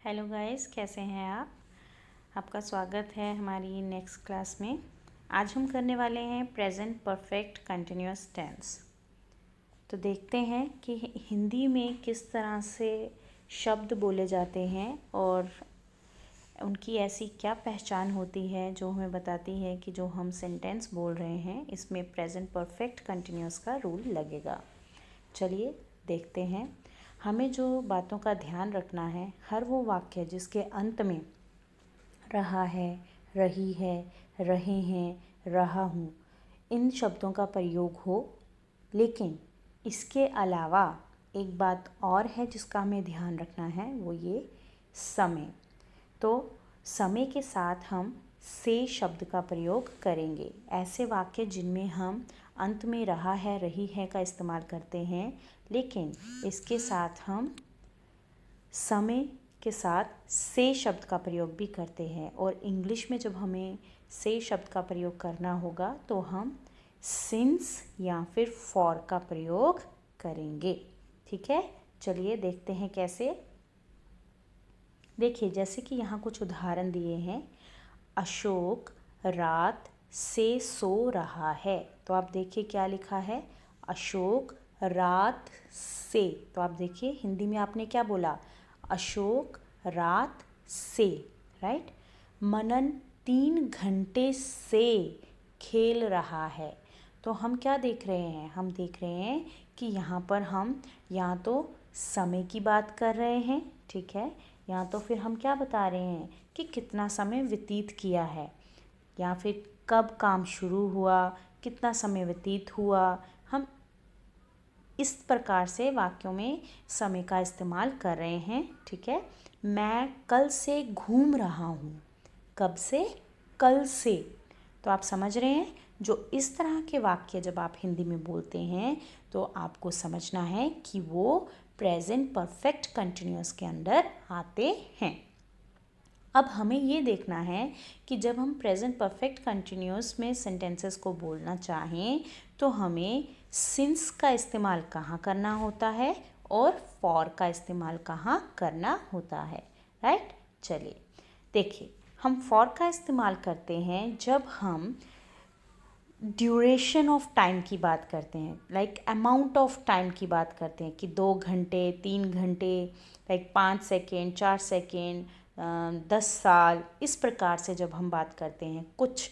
Hello guys, कैसे हैं आप? आपका स्वागत है हमारी नेक्स्ट क्लास में। आज हम करने वाले हैं प्रेजेंट परफेक्ट कंटिन्यूअस टेंस। तो देखते हैं कि हिंदी में किस तरह से शब्द बोले जाते हैं और उनकी ऐसी क्या पहचान होती है जो हमें बताती है कि जो हम सेंटेंस बोल रहे हैं इसमें प्रेजेंट परफेक्ट कंटिन्यूअस का रूल लगेगा। चलिए देखते हैं। हमें जो बातों का ध्यान रखना है, हर वो वाक्य जिसके अंत में रहा है, रही है, रहे हैं, रहा हूँ, इन शब्दों का प्रयोग हो। लेकिन इसके अलावा एक बात और है जिसका हमें ध्यान रखना है, वो ये समय। तो समय के साथ हम से शब्द का प्रयोग करेंगे। ऐसे वाक्य जिनमें हम अंत में रहा है, रही है का इस्तेमाल करते हैं, लेकिन इसके साथ हम समय के साथ से शब्द का प्रयोग भी करते हैं। और इंग्लिश में जब हमें से शब्द का प्रयोग करना होगा तो हम सिंस या फिर फॉर का प्रयोग करेंगे। ठीक है, चलिए देखते हैं कैसे। देखिए, जैसे कि यहाँ कुछ उदाहरण दिए हैं। अशोक रात से सो रहा है। तो आप देखिए क्या लिखा है, अशोक रात से। तो आप देखिए हिंदी में आपने क्या बोला, अशोक रात से, राइट। मनन 3 घंटे से खेल रहा है। तो हम क्या देख रहे हैं, हम देख रहे हैं कि यहाँ पर हम या तो समय की बात कर रहे हैं, ठीक है, या तो फिर हम क्या बता रहे हैं कि कितना समय व्यतीत किया है, या फिर कब काम शुरू हुआ, कितना समय व्यतीत हुआ। हम इस प्रकार से वाक्यों में समय का इस्तेमाल कर रहे हैं, ठीक है। मैं कल से घूम रहा हूँ। कब से? कल से। तो आप समझ रहे हैं, जो इस तरह के वाक्य जब आप हिंदी में बोलते हैं तो आपको समझना है कि वो प्रेजेंट परफेक्ट कंटिन्यूअस के अंदर आते हैं। अब हमें ये देखना है कि जब हम प्रेजेंट परफेक्ट कंटिन्यूअस में सेंटेंसेस को बोलना चाहें तो हमें सिंस का इस्तेमाल कहाँ करना होता है और फॉर का इस्तेमाल कहाँ करना होता है, राइट। चलिए देखिए, हम फॉर का इस्तेमाल करते हैं जब हम ड्यूरेशन ऑफ टाइम की बात करते हैं, लाइक अमाउंट ऑफ टाइम की बात करते हैं कि 2 घंटे, 3 घंटे, लाइक 5 सेकेंड, 4 सेकेंड, 10 साल, इस प्रकार से जब हम बात करते हैं, कुछ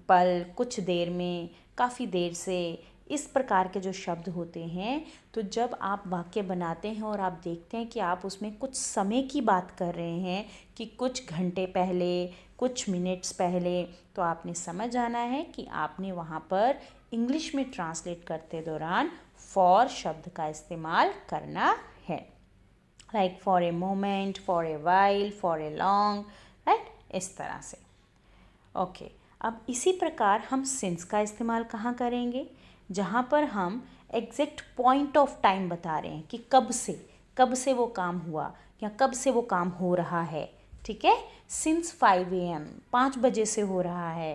पल, कुछ देर में, काफ़ी देर से, इस प्रकार के जो शब्द होते हैं। तो जब आप वाक्य बनाते हैं और आप देखते हैं कि आप उसमें कुछ समय की बात कर रहे हैं कि कुछ घंटे पहले, कुछ मिनट्स पहले, तो आपने समझ आना है कि आपने वहाँ पर इंग्लिश में ट्रांसलेट करते दौरान फॉर शब्द का इस्तेमाल करना है, like for a moment, for a while, for a long, right, इस तरह से। ओके, अब इसी प्रकार हम सिंस का इस्तेमाल कहाँ करेंगे, जहाँ पर हम एग्जैक्ट पॉइंट ऑफ टाइम बता रहे हैं कि कब से वो काम हुआ या कब से वो काम हो रहा है, ठीक है। सिंस 5 AM, 5 बजे से हो रहा है,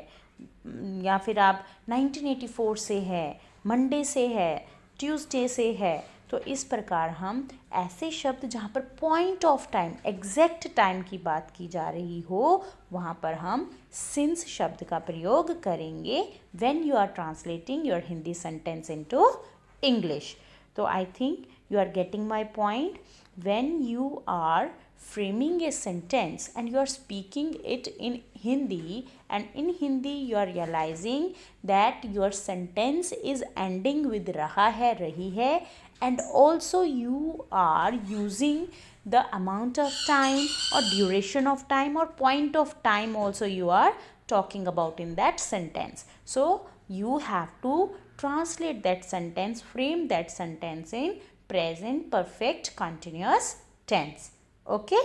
या फिर आप 1984 से है, मंडे से है, ट्यूसडे से है। तो इस प्रकार हम ऐसे शब्द जहाँ पर point of time, exact time की बात की जा रही हो, वहाँ पर हम सिंस शब्द का प्रयोग करेंगे when you are translating your Hindi sentence into English. तो I think you are getting my point. When you are framing a sentence and you are speaking it in Hindi, and in Hindi you are realizing that your sentence is ending with raha hai, rahi hai, and also you are using the amount of time or duration of time or point of time also you are talking about in that sentence. So you have to translate that sentence, frame that sentence in present perfect continuous tense. Okay,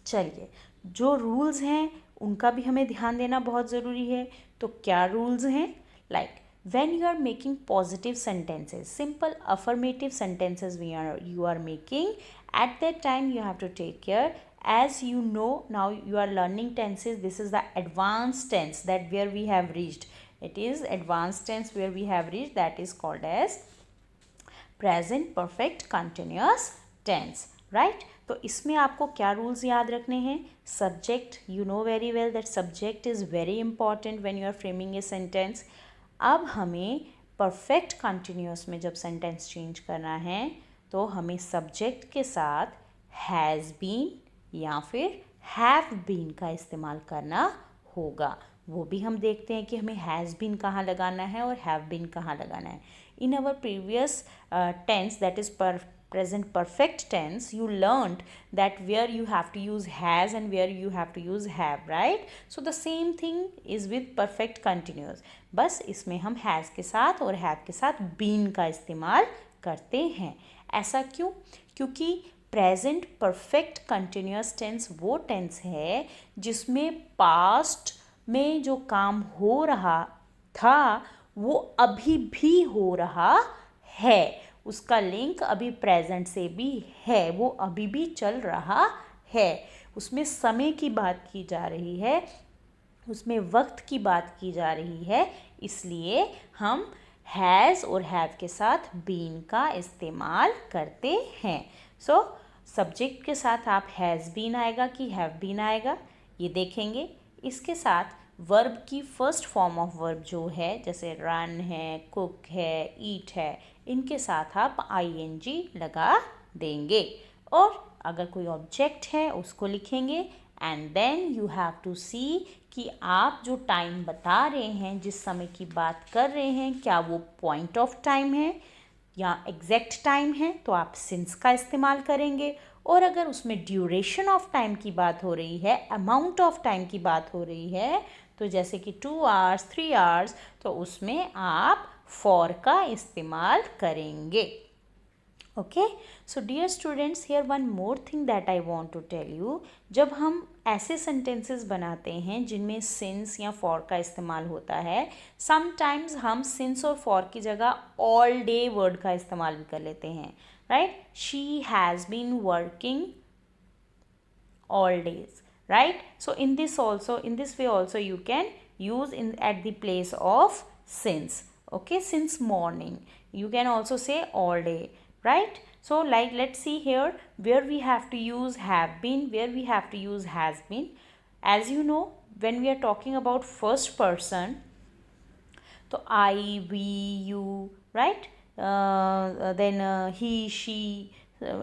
चलिए, जो rules हैं उनका भी हमें ध्यान देना बहुत ज़रूरी है। तो क्या रूल्स हैं, like when you are making positive sentences, simple affirmative sentences you are making, at that time you have to take care. As you know, now you are learning tenses, this is the advanced tense that where we have reached. It is advanced tense where we have reached, that is called as present perfect continuous tense, right. तो इसमें आपको क्या rules याद रखने हैं? Subject, you know very well that subject is very important when you are framing a sentence. अब हमें perfect continuous में जब सेंटेंस चेंज करना है तो हमें सब्जेक्ट के साथ हैज़ बीन या फिर हैव बीन का इस्तेमाल करना होगा। वो भी हम देखते हैं कि हमें हैज़ बीन कहाँ लगाना है और हैव बीन कहाँ लगाना है। In our previous tense, that is present perfect tense, you learned that where you have to use has and where you have to use have, right? So the same thing is with perfect continuous. बस इसमें हम has के साथ और have के साथ been का इस्तेमाल करते हैं। ऐसा क्यों? क्योंकि प्रेजेंट परफेक्ट कंटिन्यूअस टेंस वो टेंस है जिसमें पास्ट में जो काम हो रहा था वो अभी भी हो रहा है, उसका लिंक अभी प्रेजेंट से भी है, वो अभी भी चल रहा है। उसमें समय की बात की जा रही है, उसमें वक्त की बात की जा रही है, इसलिए हम हैज़ और हैव के साथ बीन का इस्तेमाल करते हैं। सो सब्जेक्ट के साथ आप हैज़ बीन आएगा कि हैव बीन आएगा ये देखेंगे। इसके साथ वर्ब की फर्स्ट फॉर्म ऑफ वर्ब जो है, जैसे रन है, कुक है, ईट है, इनके साथ आप आईएनजी लगा देंगे। और अगर कोई ऑब्जेक्ट है उसको लिखेंगे and then you have to see कि आप जो टाइम बता रहे हैं, जिस समय की बात कर रहे हैं, क्या वो पॉइंट ऑफ टाइम है या एग्जैक्ट टाइम है, तो आप सिंस का इस्तेमाल करेंगे। और अगर उसमें ड्यूरेशन ऑफ टाइम की बात हो रही है, अमाउंट ऑफ टाइम की बात हो रही है, तो जैसे कि 2 आवर्स 3 आवर्स, तो उसमें आप फॉर का इस्तेमाल करेंगे। Okay, so dear students, here one more thing that I want to tell you. जब हम ऐसे सेंटेंसेस बनाते हैं जिनमें सिंस या फॉर का इस्तेमाल होता है, समटाइम्स हम सिंस और फॉर की जगह ऑल डे वर्ड का इस्तेमाल भी कर लेते हैं, right? She has been working all days, right? So in this way also you can use in at the place of since. Okay, since morning you can also say all day, right? So like let's see here where we have to use have been, where we have to use has been. As you know, when we are talking about first person, so I, we, you, right? Then he, she,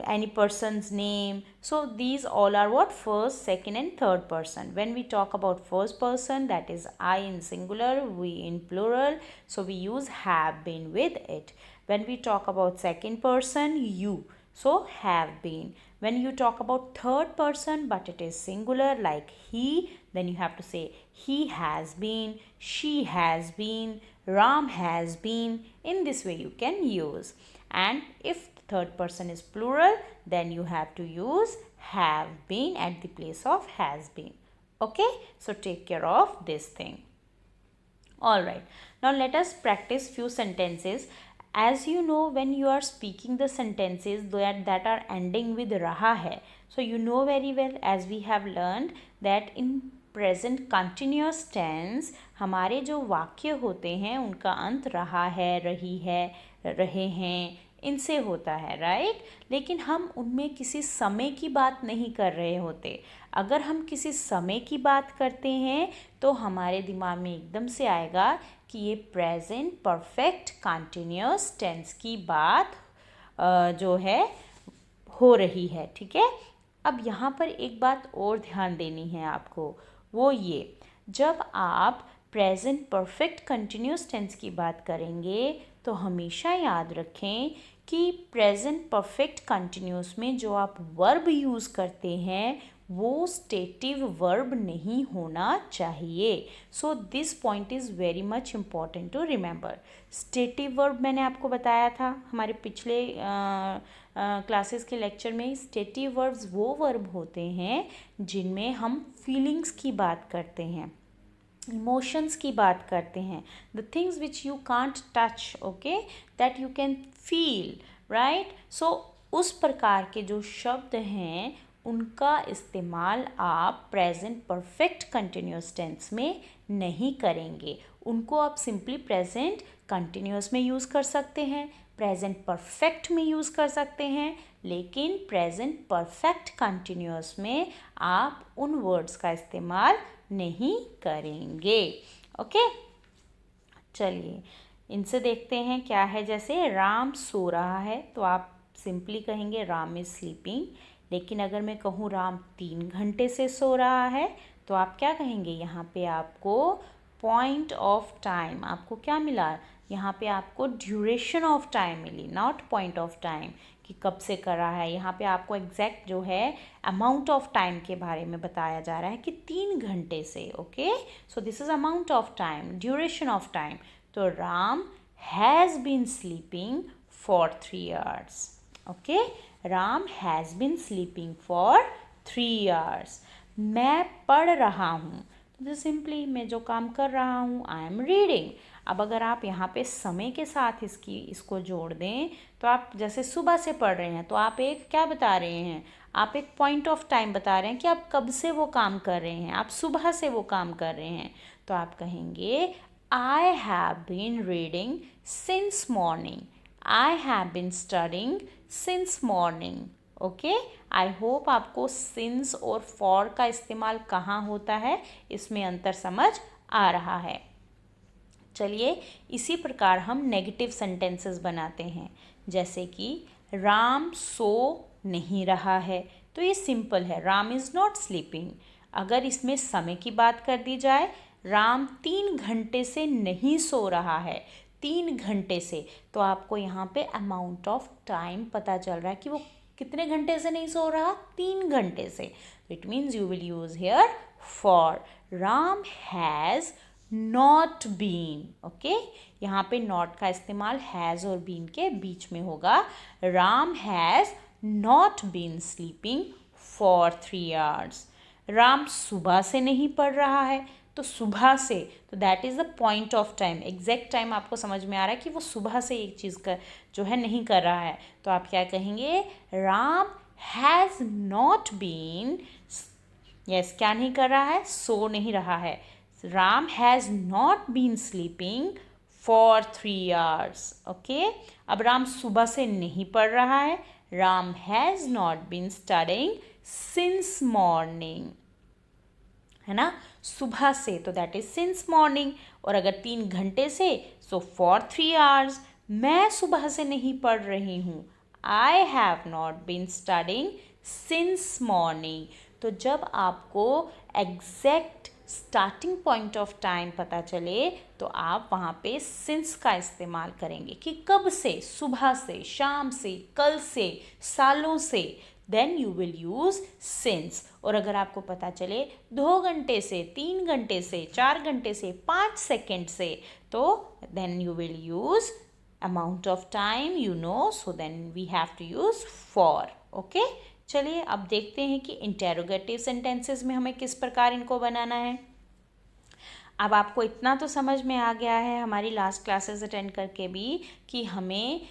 any person's name. So these all are what? First, second and third person. When we talk about first person, that is I in singular, we in plural. So we use have been with it. When we talk about second person, you, so have been. When you talk about third person but it is singular like he, then you have to say he has been, she has been, Ram has been. In this way you can use. And if third person is plural, then you have to use have been at the place of has been. Okay, so take care of this thing. Alright, now let us practice few sentences. As you know, when you are speaking the sentences that are ending with raha hai, so you know very well, as we have learned that in present continuous tense हमारे जो वाक्य होते हैं उनका अंत रहा है, रही है, रहे हैं, इनसे होता है, राइट? लेकिन हम उनमें किसी समय की बात नहीं कर रहे होते। अगर हम किसी समय की बात करते हैं तो हमारे दिमाग में एकदम से आएगा कि ये प्रेजेंट परफेक्ट कंटिन्यूअस टेंस की बात जो है हो रही है, ठीक है? अब यहाँ पर एक बात और ध्यान देनी है आपको, वो ये, जब आप प्रेजेंट परफेक्ट कंटिन्यूअस टेंस की बात करेंगे तो हमेशा याद रखें कि प्रेजेंट परफेक्ट कंटिन्यूअस में जो आप वर्ब यूज़ करते हैं वो स्टेटिव वर्ब नहीं होना चाहिए। So this point is very much important to remember. Stative verb मैंने आपको बताया था हमारे पिछले क्लासेस के लेक्चर में। स्टेटिव वर्ब्स वो वर्ब होते हैं जिनमें हम फीलिंग्स की बात करते हैं, इमोशंस की बात करते हैं, the things which you can't touch, okay, that you can feel, right? So उस प्रकार के जो शब्द हैं उनका इस्तेमाल आप प्रेजेंट परफेक्ट कंटिन्यूअस टेंस में नहीं करेंगे। उनको आप सिंपली प्रेजेंट कंटिन्यूअस में यूज़ कर सकते हैं, प्रेजेंट परफेक्ट में यूज़ कर सकते हैं, लेकिन प्रेजेंट परफेक्ट कंटिन्यूअस में आप उन वर्ड्स का इस्तेमाल नहीं करेंगे। ओके, चलिए इनसे देखते हैं क्या है। जैसे राम सो रहा है तो आप सिंपली कहेंगे राम इज स्लीपिंग। लेकिन अगर मैं कहूँ राम 3 घंटे से सो रहा है तो आप क्या कहेंगे? यहाँ पे आपको पॉइंट ऑफ टाइम, आपको क्या मिला? यहाँ पे आपको ड्यूरेशन ऑफ टाइम मिली, नॉट पॉइंट ऑफ टाइम कि कब से कर रहा है। यहाँ पे आपको एग्जैक्ट जो है अमाउंट ऑफ टाइम के बारे में बताया जा रहा है कि 3 घंटे से। Okay, so this is amount of time, duration of time. तो Ram has been sleeping for 3 hours। Okay, Ram has been sleeping for 3 hours। मैं पढ़ रहा हूँ तो सिंपली मैं जो काम कर रहा हूँ आई एम रीडिंग। अब अगर आप यहाँ पे समय के साथ इसको जोड़ दें तो आप जैसे सुबह से पढ़ रहे हैं तो आप एक क्या बता रहे हैं? आप एक पॉइंट ऑफ टाइम बता रहे हैं कि आप कब से वो काम कर रहे हैं, आप सुबह से वो काम कर रहे हैं। तो आप कहेंगे I have been reading since morning, I have been studying since morning. Okay, I hope आपको सिंस और फॉर का इस्तेमाल कहाँ होता है इसमें अंतर समझ आ रहा है। चलिए इसी प्रकार हम नेगेटिव सेंटेंसेस बनाते हैं। जैसे कि राम सो नहीं रहा है, तो ये सिंपल है, राम इज़ नॉट स्लीपिंग। अगर इसमें समय की बात कर दी जाए, राम 3 घंटे से नहीं सो रहा है, 3 घंटे से, तो आपको यहाँ पे अमाउंट ऑफ टाइम पता चल रहा है कि वो कितने घंटे से नहीं सो रहा? 3 घंटे से। It means you will use here for. Ram has not been. Okay, यहाँ पे नॉट का इस्तेमाल हैज़ और बीन के बीच में होगा। Ram has not been sleeping for 3 hours। Ram सुबह से नहीं पढ़ रहा है, तो सुबह से, तो that is the point of time, exact time आपको समझ में आ रहा है कि वो सुबह से एक चीज़ का जो है नहीं कर रहा है। तो आप क्या कहेंगे? Ram has not been, yes, क्या नहीं कर रहा है? सो नहीं रहा है। Ram has not been sleeping for 3 hours। Okay, अब राम सुबह से नहीं पढ़ रहा है। Ram has not been studying since morning, है ना, सुबह से, तो दैट इज सिंस मॉर्निंग। और अगर 3 घंटे से, सो फॉर 3 hours। मैं सुबह से नहीं पढ़ रही हूँ, I have not been studying since morning. तो जब आपको exact starting point of time पता चले तो आप वहाँ पे सिंस का इस्तेमाल करेंगे कि कब से, सुबह से, शाम से, कल से, सालों से, then you will use since. और अगर आपको पता चले 2 घंटे से, 3 घंटे से, 4 घंटे से, 5 सेकेंड से, तो then you will use amount of time, you know, so then we have to use for. Okay, चलिए अब देखते हैं कि इंटेरोगेटिव सेंटेंसेस में हमें किस प्रकार इनको बनाना है। अब आपको इतना तो समझ में आ गया है हमारी लास्ट क्लासेस अटेंड करके भी कि हमें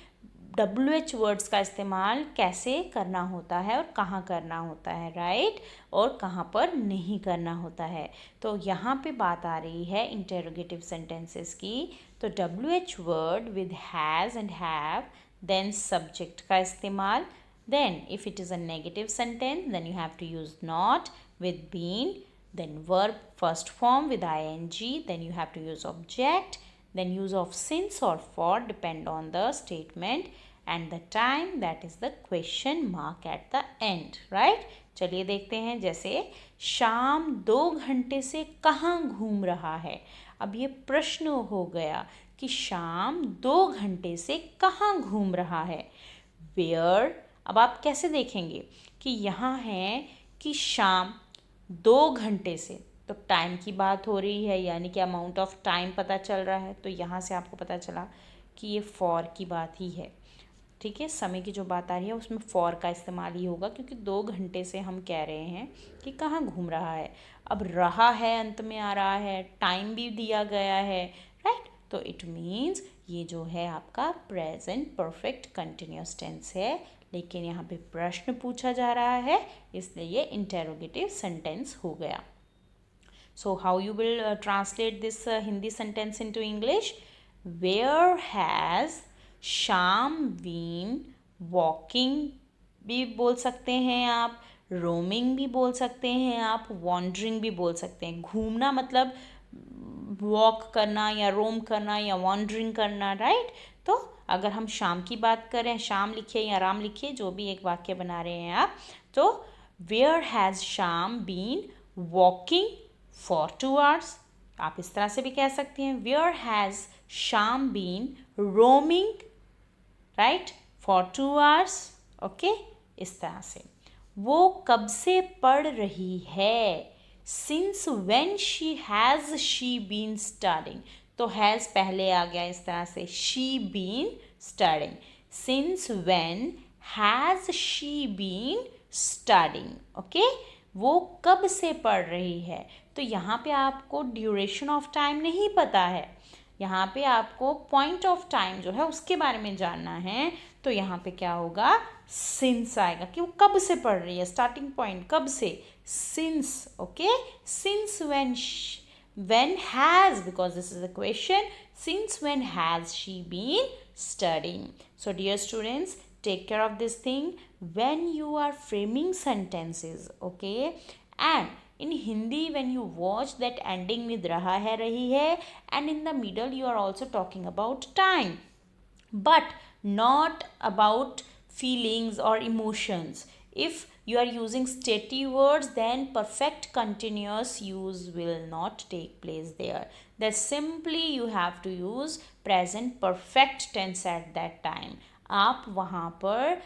WH वर्ड्स का इस्तेमाल कैसे करना होता है और कहाँ करना होता है, राइट, और कहाँ पर नहीं करना होता है। तो यहाँ पे बात आ रही है इंटेरोगेटिव सेंटेंसेस की। तो WH word with has and have, then subject का इस्तेमाल, then if it is a negative sentence then you have to use not with been, then verb first form with ing, then you have to use object, then use of since or for depend on the statement, and the time, that is the question mark at the end, right। चलिए देखते हैं। जैसे शाम 2 घंटे से कहाँ घूम रहा है। अब ये प्रश्न हो गया कि शाम 2 घंटे से कहाँ घूम रहा है, where। अब आप कैसे देखेंगे कि यहाँ है कि शाम 2 घंटे से, तो टाइम की बात हो रही है, यानी कि अमाउंट ऑफ टाइम पता चल रहा है। तो यहाँ से आपको पता चला कि ये फॉर की बात ही है, ठीक है। समय की जो बात आ रही है उसमें फॉर का इस्तेमाल ही होगा, क्योंकि 2 घंटे से हम कह रहे हैं कि कहाँ घूम रहा है। अब रहा है अंत में आ रहा है, टाइम भी दिया गया है, राइट। तो इट मीन्स ये जो है आपका प्रेजेंट परफेक्ट कंटिन्यूअस टेंस है, लेकिन यहाँ पे प्रश्न पूछा जा रहा है, इसलिए ये इंटेरोगेटिव सेंटेंस हो गया। So how you will translate this Hindi sentence into English. Where has Sham been walking भी बोल सकते हैं आप, रोमिंग भी बोल सकते हैं आप, वॉन्डरिंग भी बोल सकते हैं। घूमना मतलब वॉक करना या रोम करना या वॉन्डरिंग करना, राइट। तो अगर हम शाम की बात करें, शाम लिखिए या राम लिखिए, जो भी एक वाक्य बना रहे हैं आप, तो where has Sham been walking for 2 hours। आप इस तरह से भी कह सकते हैं, where has Sham been roaming, right, for 2 hours। Okay, इस तरह से। वो कब से पढ़ रही है, since when she been studying. तो हैज़ पहले आ गया इस तरह से, she been studying, since when has she been studying. Okay, वो कब से पढ़ रही है। तो यहाँ पे आपको ड्यूरेशन ऑफ टाइम नहीं पता है, यहाँ पे आपको पॉइंट ऑफ टाइम जो है उसके बारे में जानना है। तो यहाँ पे क्या होगा, सिंस आएगा कि वो कब से पढ़ रही है, स्टार्टिंग पॉइंट कब से, since. Okay, since when has, because this is a question, since when has she been studying. So dear students, take care of this thing when you are framing sentences, okay. And in Hindi, when you watch that ending with raha hai, rahi hai, and in the middle you are also talking about time, but not about feelings or emotions. If you are using statey words, then perfect continuous use will not take place there. That simply you have to use present perfect tense at that time. आप वहाँ पर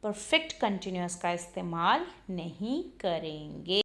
perfect continuous का इस्तेमाल नहीं करेंगे।